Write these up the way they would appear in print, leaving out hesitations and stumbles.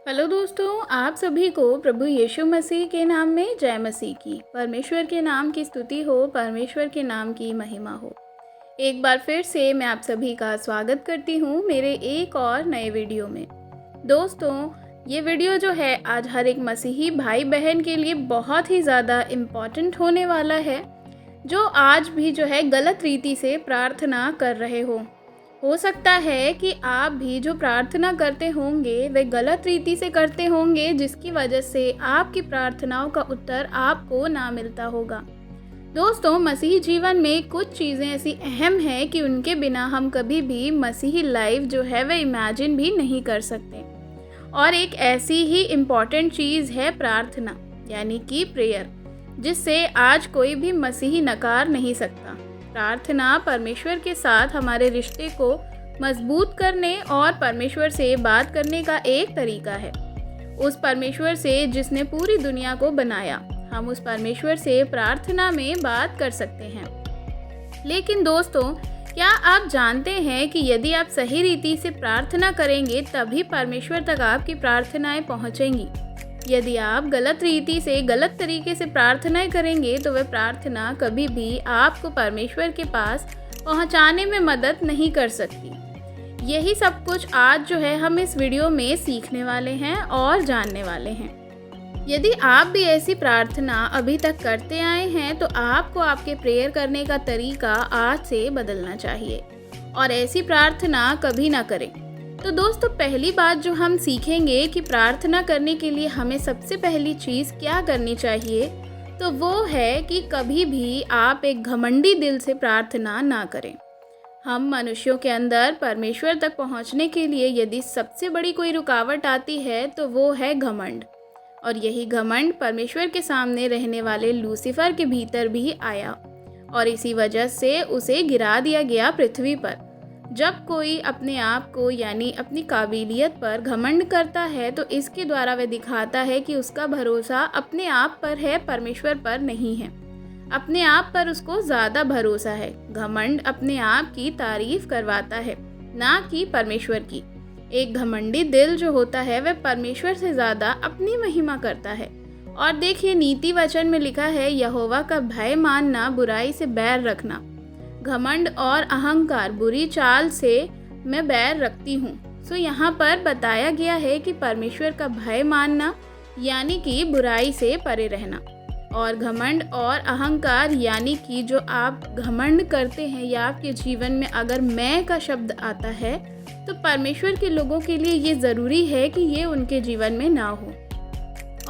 Hello दोस्तों, आप सभी को प्रभु यीशु मसीह के नाम में जय मसीह की। परमेश्वर के नाम की स्तुति हो, परमेश्वर के नाम की महिमा हो। एक बार फिर से मैं आप सभी का स्वागत करती हूँ मेरे एक और नए वीडियो में। दोस्तों, ये वीडियो जो है आज हर एक मसीही भाई बहन के लिए बहुत ही ज़्यादा इम्पॉर्टेंट होने वाला है, जो आज भी जो है गलत रीति से प्रार्थना कर रहे हो सकता है कि आप भी जो प्रार्थना करते होंगे वे गलत रीति से करते होंगे, जिसकी वजह से आपकी प्रार्थनाओं का उत्तर आपको ना मिलता होगा। दोस्तों, मसीही जीवन में कुछ चीज़ें ऐसी अहम हैं कि उनके बिना हम कभी भी मसीही लाइफ जो है वह इमेजिन भी नहीं कर सकते। और एक ऐसी ही इम्पॉर्टेंट चीज़ है प्रार्थना, यानी कि प्रेयर, जिससे आज कोई भी मसीही नकार नहीं सकता। प्रार्थना परमेश्वर के साथ हमारे रिश्ते को मजबूत करने और परमेश्वर से बात करने का एक तरीका है। उस परमेश्वर से जिसने पूरी दुनिया को बनाया, हम उस परमेश्वर से प्रार्थना में बात कर सकते हैं। लेकिन दोस्तों, क्या आप जानते हैं कि यदि आप सही रीति से प्रार्थना करेंगे तभी परमेश्वर तक आपकी प्रार्थनाएं पहुंचेंगी। यदि आप गलत रीति से गलत तरीके से प्रार्थनाएं करेंगे तो वह प्रार्थना कभी भी आपको परमेश्वर के पास पहुंचाने में मदद नहीं कर सकती। यही सब कुछ आज जो है हम इस वीडियो में सीखने वाले हैं और जानने वाले हैं। यदि आप भी ऐसी प्रार्थना अभी तक करते आए हैं तो आपको आपके प्रेयर करने का तरीका आज से बदलना चाहिए और ऐसी प्रार्थना कभी ना करें। तो दोस्तों, पहली बात जो हम सीखेंगे कि प्रार्थना करने के लिए हमें सबसे पहली चीज़ क्या करनी चाहिए, तो वो है कि कभी भी आप एक घमंडी दिल से प्रार्थना ना करें। हम मनुष्यों के अंदर परमेश्वर तक पहुंचने के लिए यदि सबसे बड़ी कोई रुकावट आती है तो वो है घमंड। और यही घमंड परमेश्वर के सामने रहने वाले लूसीफर के भीतर भी आया और इसी वजह से उसे गिरा दिया गया पृथ्वी पर। जब कोई अपने आप को यानी अपनी काबिलियत पर घमंड करता है तो इसके द्वारा वह दिखाता है कि उसका भरोसा अपने आप पर है, परमेश्वर पर नहीं है। अपने आप पर उसको ज़्यादा भरोसा है। घमंड अपने आप की तारीफ करवाता है, ना कि परमेश्वर की। एक घमंडी दिल जो होता है वह परमेश्वर से ज़्यादा अपनी महिमा करता है। और देखिए, नीति वचन में लिखा है, यहोवा का भय मानना, बुराई से बैर रखना। घमंड और अहंकार, बुरी चाल से मैं बैर रखती हूँ। सो यहाँ पर बताया गया है कि परमेश्वर का भय मानना यानी कि बुराई से परे रहना, और घमंड और अहंकार यानी कि जो आप घमंड करते हैं या आपके जीवन में अगर मैं का शब्द आता है तो परमेश्वर के लोगों के लिए ये ज़रूरी है कि ये उनके जीवन में ना हो।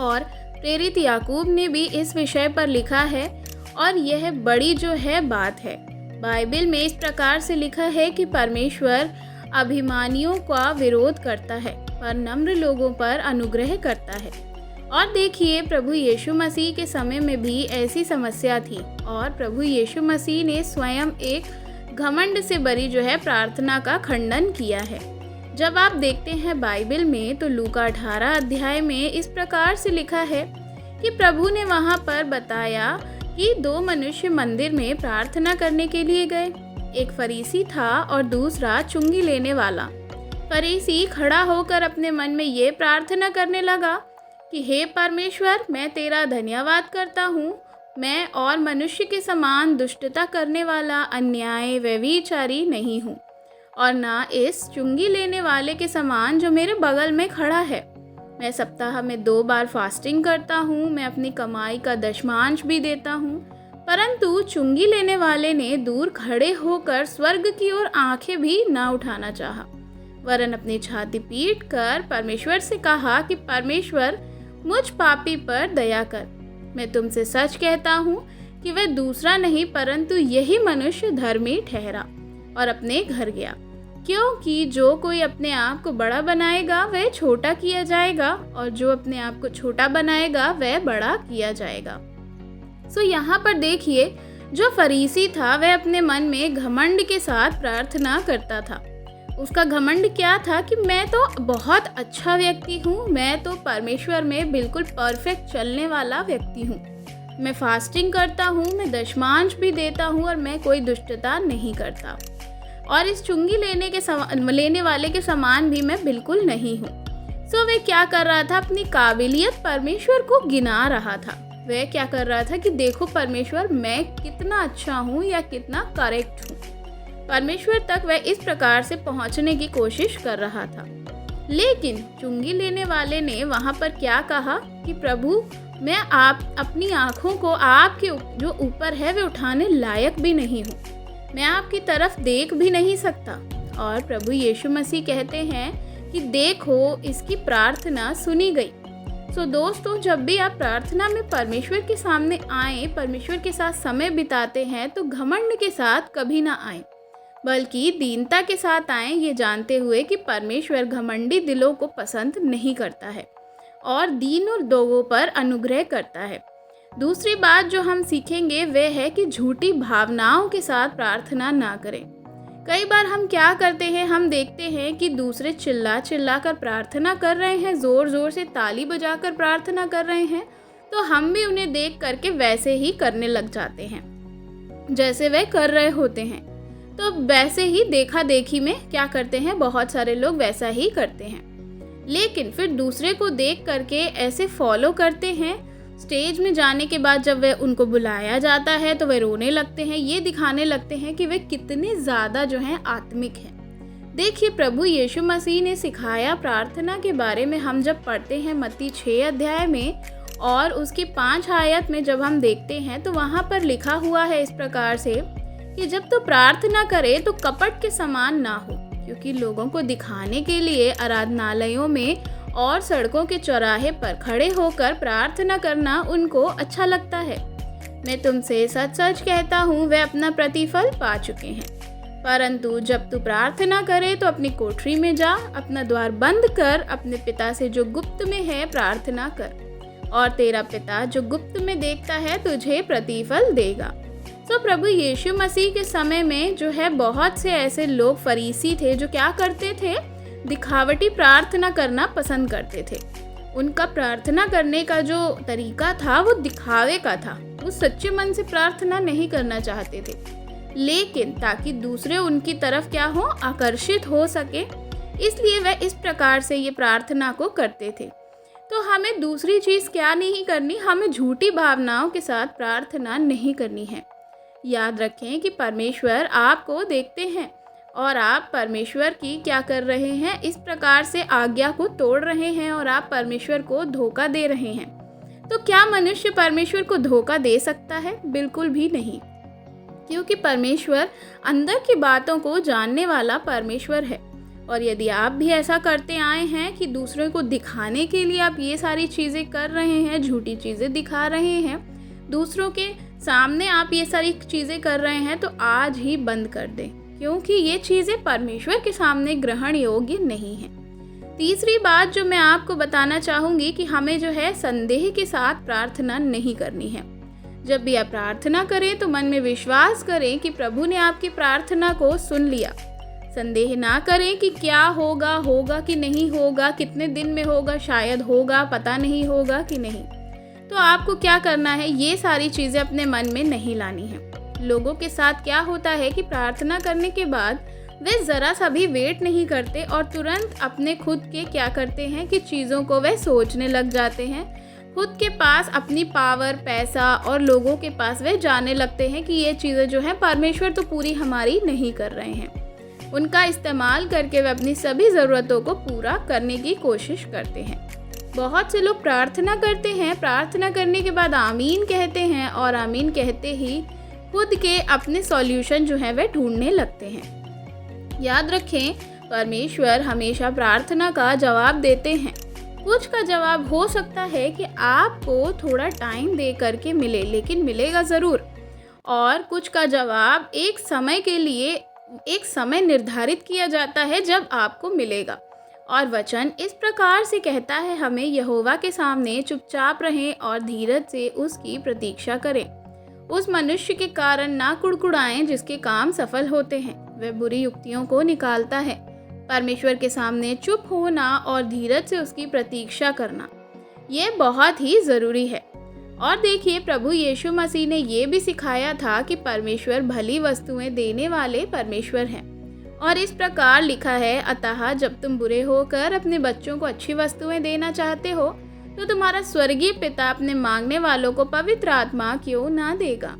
और प्रेरित याकूब ने भी इस विषय पर लिखा है और यह बड़ी जो है बात है। बाइबल में इस प्रकार से लिखा है कि परमेश्वर अभिमानियों का विरोध करता है पर नम्र लोगों पर अनुग्रह करता है। और देखिए, प्रभु यीशु मसीह के समय में भी ऐसी समस्या थी और प्रभु यीशु मसीह ने स्वयं एक घमंड से भरी जो है प्रार्थना का खंडन किया है। जब आप देखते हैं बाइबल में तो लूका 18 अध्याय में इस प्रकार से लिखा है कि प्रभु ने वहाँ पर बताया कि दो मनुष्य मंदिर में प्रार्थना करने के लिए गए। एक फरीसी था और दूसरा चुंगी लेने वाला। फरीसी खड़ा होकर अपने मन में ये प्रार्थना करने लगा कि हे परमेश्वर, मैं तेरा धन्यवाद करता हूँ, मैं और मनुष्य के समान दुष्टता करने वाला, अन्याय व्यभिचारी नहीं हूँ, और ना इस चुंगी लेने वाले के समान जो मेरे बगल में खड़ा है। मैं सप्ताह में 2 बार फास्टिंग करता हूँ, मैं अपनी कमाई का दशमांश भी देता हूँ। परंतु चुंगी लेने वाले ने दूर खड़े होकर स्वर्ग की ओर आंखें भी ना उठाना चाहा, वरन अपनी छाती पीट कर परमेश्वर से कहा कि परमेश्वर, मुझ पापी पर दया कर। मैं तुमसे सच कहता हूँ कि वह दूसरा नहीं परंतु यही मनुष्य धर्मी ठहरा और अपने घर गया। क्योंकि जो कोई अपने आप को बड़ा बनाएगा वह छोटा किया जाएगा, और जो अपने आप को छोटा बनाएगा वह बड़ा किया जाएगा। सो यहाँ पर देखिए, जो फरीसी था वह अपने मन में घमंड के साथ प्रार्थना करता था। उसका घमंड क्या था कि मैं तो बहुत अच्छा व्यक्ति हूँ, मैं तो परमेश्वर में बिल्कुल परफेक्ट चलने वाला व्यक्ति हूँ, मैं फास्टिंग करता हूँ, मैं दशमांश भी देता हूँ और मैं कोई दुष्टता नहीं करता, और इस चुंगी लेने वाले के समान भी मैं बिल्कुल नहीं हूँ। वह क्या कर रहा था, अपनी काबिलियत परमेश्वर को गिना रहा था। वह क्या कर रहा था कि देखो परमेश्वर, मैं कितना अच्छा हूँ या कितना करेक्ट हूँ। परमेश्वर तक वह इस प्रकार से पहुँचने की कोशिश कर रहा था। लेकिन चुंगी लेने वाले ने वहाँ पर क्या कहा कि प्रभु, मैं अपनी आँखों को आपके जो ऊपर है वे उठाने लायक भी नहीं हूँ, मैं आपकी तरफ देख भी नहीं सकता। और प्रभु यीशु मसीह कहते हैं कि देखो, इसकी प्रार्थना सुनी गई। दोस्तों, जब भी आप प्रार्थना में परमेश्वर के सामने आएँ, परमेश्वर के साथ समय बिताते हैं, तो घमंड के साथ कभी ना आएँ, बल्कि दीनता के साथ आएँ, ये जानते हुए कि परमेश्वर घमंडी दिलों को पसंद नहीं करता है और दीन लोगों पर अनुग्रह करता है। दूसरी बात जो हम सीखेंगे वह है कि झूठी भावनाओं के साथ प्रार्थना ना करें। कई बार हम क्या करते हैं, हम देखते हैं कि दूसरे चिल्ला चिल्ला कर प्रार्थना कर रहे हैं, ज़ोर ज़ोर से ताली बजाकर प्रार्थना कर रहे हैं, तो हम भी उन्हें देख करके वैसे ही करने लग जाते हैं जैसे वे कर रहे होते हैं। तो वैसे ही देखा देखी में क्या करते हैं, बहुत सारे लोग वैसा ही करते हैं, लेकिन फिर दूसरे को देख करके ऐसे फॉलो करते हैं। स्टेज में जाने के बाद जब वे उनको बुलाया जाता है तो वे रोने लगते हैं, ये दिखाने लगते हैं कि वे कितने ज़्यादा जो हैं आत्मिक हैं। देखिए, प्रभु यीशु मसीह ने सिखाया प्रार्थना के बारे में। हम जब पढ़ते हैं मत्ती 6 अध्याय में और उसकी 5 आयत में जब हम देखते हैं तो वहाँ पर लिखा हुआ है इस प्रकार से कि जब तो प्रार्थना करे तो कपट के समान ना हो, क्योंकि लोगों को दिखाने के लिए आराधनालयों में और सड़कों के चौराहे पर खड़े होकर प्रार्थना करना उनको अच्छा लगता है। मैं तुमसे सच सच कहता हूँ, वे अपना प्रतिफल पा चुके हैं। परंतु जब तू प्रार्थना करे तो अपनी कोठरी में जा, अपना द्वार बंद कर, अपने पिता से जो गुप्त में है प्रार्थना कर, और तेरा पिता जो गुप्त में देखता है तुझे प्रतिफल देगा। प्रभु यीशु मसीह के समय में जो है बहुत से ऐसे लोग फरीसी थे जो क्या करते थे, दिखावटी प्रार्थना करना पसंद करते थे। उनका प्रार्थना करने का जो तरीका था वो दिखावे का था। वो सच्चे मन से प्रार्थना नहीं करना चाहते थे, लेकिन ताकि दूसरे उनकी तरफ क्या हो, आकर्षित हो सके, इसलिए वह इस प्रकार से ये प्रार्थना को करते थे। तो हमें दूसरी चीज़ क्या नहीं करनी, हमें झूठी भावनाओं के साथ प्रार्थना नहीं करनी है। याद रखें कि परमेश्वर आपको देखते हैं और आप परमेश्वर की क्या कर रहे हैं, इस प्रकार से आज्ञा को तोड़ रहे हैं और आप परमेश्वर को धोखा दे रहे हैं। तो क्या मनुष्य परमेश्वर को धोखा दे सकता है? बिल्कुल भी नहीं, क्योंकि परमेश्वर अंदर की बातों को जानने वाला परमेश्वर है। और यदि आप भी ऐसा करते आए हैं कि दूसरों को दिखाने के लिए आप ये सारी चीज़ें कर रहे हैं, झूठी चीज़ें दिखा रहे हैं, दूसरों के सामने आप ये सारी चीज़ें कर रहे हैं, तो आज ही बंद कर दें, क्योंकि ये चीज़ें परमेश्वर के सामने ग्रहण योग्य नहीं हैं। तीसरी बात जो मैं आपको बताना चाहूँगी कि हमें जो है संदेह के साथ प्रार्थना नहीं करनी है। जब भी आप प्रार्थना करें तो मन में विश्वास करें कि प्रभु ने आपकी प्रार्थना को सुन लिया। संदेह ना करें कि क्या होगा, होगा कि नहीं होगा, कितने दिन में होगा, शायद होगा, पता नहीं होगा कि नहीं। तो आपको क्या करना है, ये सारी चीज़ें अपने मन में नहीं लानी है। लोगों के साथ क्या होता है कि प्रार्थना करने के बाद वे ज़रा सा भी वेट नहीं करते और तुरंत अपने खुद के क्या करते हैं कि चीज़ों को वे सोचने लग जाते हैं। खुद के पास अपनी पावर, पैसा और लोगों के पास वे जाने लगते हैं कि ये चीज़ें जो हैं परमेश्वर तो पूरी हमारी नहीं कर रहे हैं। उनका इस्तेमाल करके वे अपनी सभी ज़रूरतों को पूरा करने की कोशिश करते हैं। बहुत से लोग प्रार्थना करते हैं, प्रार्थना करने के बाद आमीन कहते हैं और आमीन कहते ही खुद के अपने सॉल्यूशन जो है वे ढूंढने लगते हैं। याद रखें, परमेश्वर हमेशा प्रार्थना का जवाब देते हैं। कुछ का जवाब हो सकता है कि आपको थोड़ा टाइम दे करके मिले, लेकिन मिलेगा ज़रूर। और कुछ का जवाब एक समय के लिए, एक समय निर्धारित किया जाता है जब आपको मिलेगा। और वचन इस प्रकार से कहता है हमें, यहोवा के सामने चुपचाप रहें और धीरज से उसकी प्रतीक्षा करें। उस मनुष्य के कारण ना कुड़कुड़ाएं जिसके काम सफल होते हैं, वह बुरी युक्तियों को निकालता है। परमेश्वर के सामने चुप होना और धीरज से उसकी प्रतीक्षा करना, ये बहुत ही ज़रूरी है। और देखिए, प्रभु यीशु मसीह ने ये भी सिखाया था कि परमेश्वर भली वस्तुएं देने वाले परमेश्वर हैं और इस प्रकार लिखा है, अतः जब तुम बुरे होकर अपने बच्चों को अच्छी वस्तुएं देना चाहते हो तो तुम्हारा स्वर्गीय पिता अपने मांगने वालों को पवित्र आत्मा क्यों ना देगा।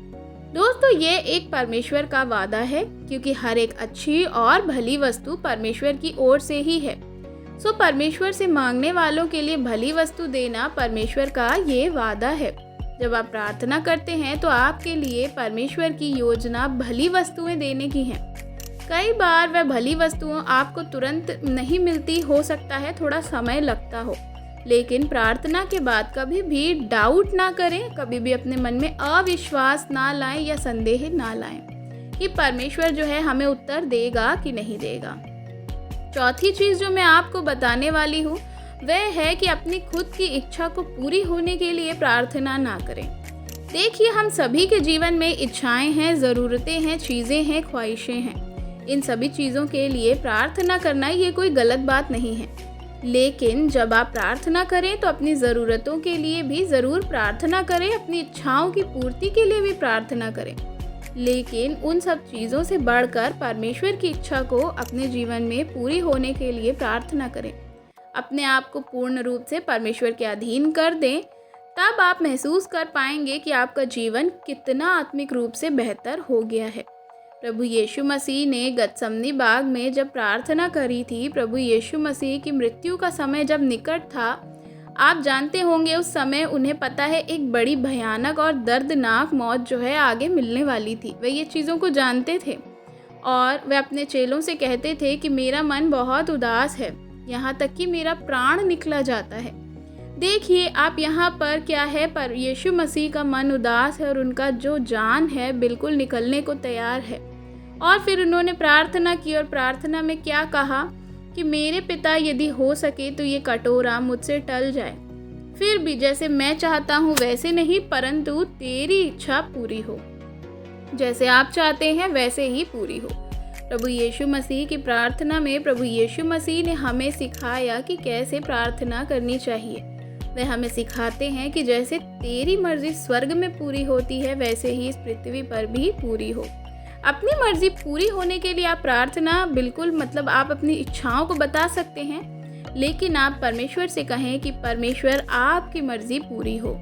दोस्तों, ये एक परमेश्वर का वादा है, क्योंकि हर एक अच्छी और भली वस्तु परमेश्वर की ओर से ही है। सो परमेश्वर से मांगने वालों के लिए भली वस्तु देना परमेश्वर का ये वादा है। जब आप प्रार्थना करते हैं तो आपके लिए परमेश्वर की योजना भली वस्तुएं देने की है। कई बार वह भली वस्तुएं आपको तुरंत नहीं मिलती, हो सकता है थोड़ा समय लगता हो, लेकिन प्रार्थना के बाद कभी भी डाउट ना करें, कभी भी अपने मन में अविश्वास ना लाएं या संदेह ना लाएं कि परमेश्वर जो है हमें उत्तर देगा कि नहीं देगा। चौथी चीज़ जो मैं आपको बताने वाली हूँ वह है कि अपनी खुद की इच्छा को पूरी होने के लिए प्रार्थना ना करें। देखिए, हम सभी के जीवन में इच्छाएं हैं, ज़रूरतें हैं, चीज़ें हैं, ख्वाहिशें हैं। इन सभी चीज़ों के लिए प्रार्थना करना ये कोई गलत बात नहीं है, लेकिन जब आप प्रार्थना करें तो अपनी ज़रूरतों के लिए भी ज़रूर प्रार्थना करें, अपनी इच्छाओं की पूर्ति के लिए भी प्रार्थना करें, लेकिन उन सब चीज़ों से बढ़कर परमेश्वर की इच्छा को अपने जीवन में पूरी होने के लिए प्रार्थना करें। अपने आप को पूर्ण रूप से परमेश्वर के अधीन कर दें, तब आप महसूस कर पाएंगे कि आपका जीवन कितना आत्मिक रूप से बेहतर हो गया है। प्रभु यीशु मसीह ने गतसमनी बाग में जब प्रार्थना करी थी, प्रभु यीशु मसीह की मृत्यु का समय जब निकट था, आप जानते होंगे उस समय उन्हें पता है एक बड़ी भयानक और दर्दनाक मौत जो है आगे मिलने वाली थी। वे ये चीज़ों को जानते थे और वे अपने चेलों से कहते थे कि मेरा मन बहुत उदास है, यहाँ तक कि मेरा प्राण निकला जाता है। देखिए, आप यहाँ पर क्या है, पर यीशु मसीह का मन उदास है और उनका जो जान है बिल्कुल निकलने को तैयार है। और फिर उन्होंने प्रार्थना की और प्रार्थना में क्या कहा कि मेरे पिता, यदि हो सके तो ये कटोरा मुझसे टल जाए, फिर भी जैसे मैं चाहता हूँ वैसे नहीं, परंतु तेरी इच्छा पूरी हो, जैसे आप चाहते हैं वैसे ही पूरी हो। प्रभु यीशु मसीह की प्रार्थना में प्रभु यीशु मसीह ने हमें सिखाया कि कैसे प्रार्थना करनी चाहिए। वे हमें सिखाते हैं कि जैसे तेरी मर्जी स्वर्ग में पूरी होती है, वैसे ही इस पृथ्वी पर भी पूरी हो। अपनी मर्जी पूरी होने के लिए आप प्रार्थना बिल्कुल आप अपनी इच्छाओं को बता सकते हैं, लेकिन आप परमेश्वर से कहें कि परमेश्वर आपकी मर्जी पूरी हो।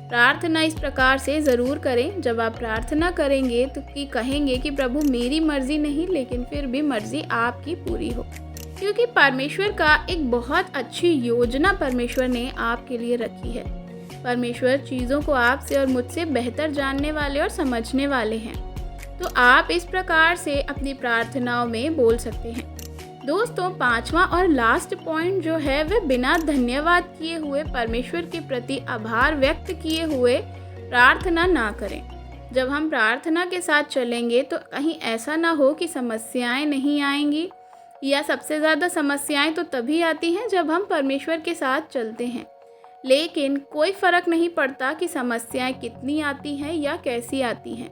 प्रार्थना इस प्रकार से ज़रूर करें, जब आप प्रार्थना करेंगे तो कहेंगे कि प्रभु मेरी मर्जी नहीं, लेकिन फिर भी मर्जी आपकी पूरी हो, क्योंकि परमेश्वर का एक बहुत अच्छी योजना परमेश्वर ने आपके लिए रखी है। परमेश्वर चीज़ों को आपसे और मुझसे बेहतर जानने वाले और समझने वाले हैं, तो आप इस प्रकार से अपनी प्रार्थनाओं में बोल सकते हैं। दोस्तों, पांचवा और लास्ट पॉइंट जो है वह बिना धन्यवाद किए हुए, परमेश्वर के प्रति आभार व्यक्त किए हुए प्रार्थना ना करें। जब हम प्रार्थना के साथ चलेंगे तो कहीं ऐसा ना हो कि समस्याएं नहीं आएंगी, या सबसे ज़्यादा समस्याएं तो तभी आती हैं जब हम परमेश्वर के साथ चलते हैं। लेकिन कोई फ़र्क नहीं पड़ता कि समस्याएं कितनी आती हैं या कैसी आती हैं,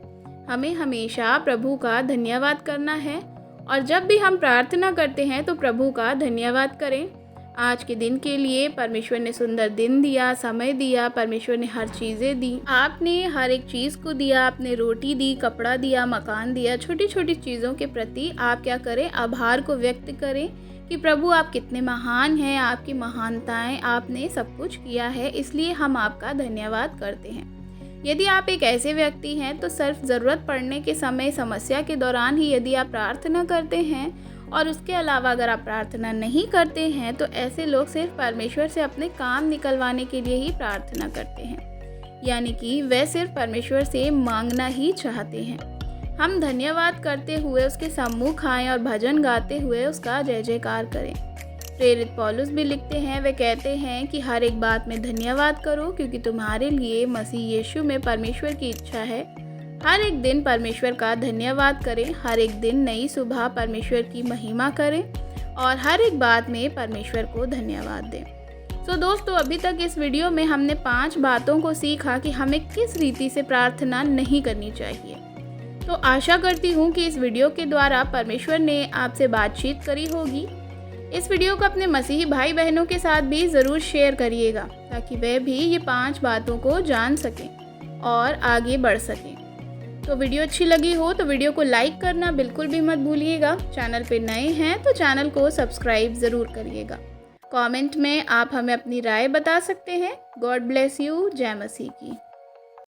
हमें हमेशा प्रभु का धन्यवाद करना है। और जब भी हम प्रार्थना करते हैं तो प्रभु का धन्यवाद करें। आज के दिन के लिए परमेश्वर ने सुंदर दिन दिया, समय दिया, परमेश्वर ने हर चीज़ें दी, आपने हर एक चीज़ को दिया, आपने रोटी दी, कपड़ा दिया, मकान दिया। छोटी छोटी चीज़ों के प्रति आप क्या करें, आभार को व्यक्त करें कि प्रभु आप कितने महान हैं, आपकी महानताएं, आपने सब कुछ किया है, इसलिए हम आपका धन्यवाद करते हैं। यदि आप एक ऐसे व्यक्ति हैं तो सिर्फ ज़रूरत पड़ने के समय, समस्या के दौरान ही यदि आप प्रार्थना करते हैं और उसके अलावा अगर आप प्रार्थना नहीं करते हैं, तो ऐसे लोग सिर्फ परमेश्वर से अपने काम निकलवाने के लिए ही प्रार्थना करते हैं, यानी कि वे सिर्फ परमेश्वर से मांगना ही चाहते हैं। हम धन्यवाद करते हुए उसके सम्मुख आएँ और भजन गाते हुए उसका जय जयकार करें। प्रेरित पौलुस भी लिखते हैं, वे कहते हैं कि हर एक बात में धन्यवाद करो, क्योंकि तुम्हारे लिए मसीह यीशु में परमेश्वर की इच्छा है। हर एक दिन परमेश्वर का धन्यवाद करें, हर एक दिन नई सुबह परमेश्वर की महिमा करें और हर एक बात में परमेश्वर को धन्यवाद दें। तो दोस्तों, अभी तक इस वीडियो में हमने 5 बातों को सीखा कि हमें किस रीति से प्रार्थना नहीं करनी चाहिए। तो आशा करती हूँ कि इस वीडियो के द्वारा परमेश्वर ने आपसे बातचीत करी होगी। इस वीडियो को अपने मसीही भाई बहनों के साथ भी ज़रूर शेयर करिएगा, ताकि वे भी ये 5 बातों को जान सकें और आगे बढ़ सकें। तो वीडियो अच्छी लगी हो तो वीडियो को लाइक करना बिल्कुल भी मत भूलिएगा। चैनल पे नए हैं तो चैनल को सब्सक्राइब ज़रूर करिएगा। कमेंट में आप हमें अपनी राय बता सकते हैं। God bless you. जय मसीह की।